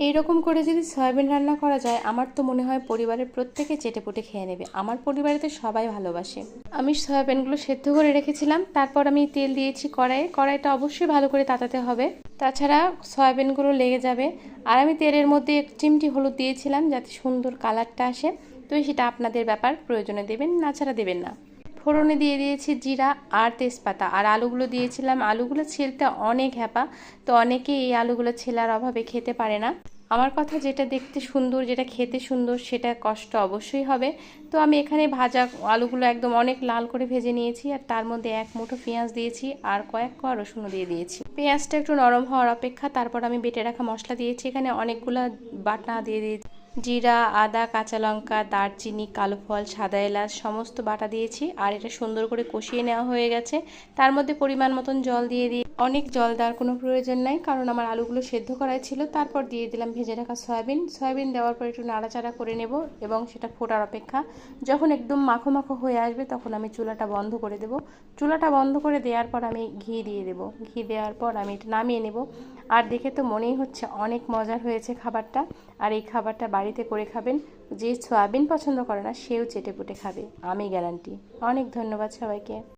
এইরকম করে যদি সয়াবিন রান্না করা যায়, আমার তো মনে হয় পরিবারের প্রত্যেকে চেটেপুটে খেয়ে নেবে। আমার পরিবারে তো সবাই ভালোবাসে। আমি সয়াবিনগুলো সেদ্ধ করে রেখেছিলাম, তারপর আমি তেল দিয়েছি কড়াইয়ে। কড়াইটা অবশ্যই ভালো করে তাতাতে হবে, তাছাড়া সয়াবিনগুলো লেগে যাবে। আর আমি তেলের মধ্যে এক চিমটি হলুদ দিয়েছিলাম যাতে সুন্দর কালারটা আসে। তো সেটা আপনাদের ব্যাপার, প্রয়োজনে দেবেন, না ছাড়া দেবেন না। ফোড়নে দিয়ে দিয়েছি জিরা আর তেজপাতা, আর আলুগুলো দিয়েছিলাম। আলুগুলো ছেলতে অনেক হ্যাপা, তো অনেকে এই আলুগুলো ছেলার অভাবে খেতে পারে না। আমার কথা, যেটা দেখতে সুন্দর, যেটা খেতে সুন্দর, সেটা কষ্ট অবশ্যই হবে। তো আমি এখানে ভাজা আলুগুলো একদম অনেক লাল করে ভেজে নিয়েছি, আর তার মধ্যে এক মুঠো পেঁয়াজ দিয়েছি আর কয়েক কোয়া রসুনও দিয়ে দিয়েছি। পেঁয়াজটা একটু নরম হওয়ার অপেক্ষা, তারপর আমি বেটে রাখা মশলা দিয়েছি। এখানে অনেকগুলা বাটা দিয়ে দিয়েছি, জিরা, আদা, কাঁচা লঙ্কা, দারচিনি, কালো ফল, সাদা এলাচ সমস্ত বাটা দিয়েছি। আর এটা সুন্দর করে কষিয়ে নেওয়া হয়ে গেছে। তার মধ্যে পরিমাণ মতন জল দিয়ে দিই। অনেক জল দেওয়ার কোনো প্রয়োজন নাই, কারণ আমার আলুগুলো সেদ্ধ করাই ছিল। তারপর দিয়ে দিলাম ভেজে রাখা সয়াবিন। সয়াবিন দেওয়ার পর একটু নাড়াচাড়া করে নেব এবং সেটা ফোটার অপেক্ষা। যখন একদম মাখো মাখো হয়ে আসবে, তখন আমি চুলাটা বন্ধ করে দেব। চুলাটা বন্ধ করে দেওয়ার পর আমি ঘি দিয়ে দেব। ঘি দেওয়ার পর আমি এটা নামিয়ে নেব। আর দেখে তো মনেই হচ্ছে অনেক মজার হয়েছে খাবারটা। আর এই খাবারটা বাড়িতে করে খাবেন, যে সয়াবিন পছন্দ করে না সেও চেটেপুটে খাবে, আমি গ্যারান্টি। অনেক ধন্যবাদ সবাইকে।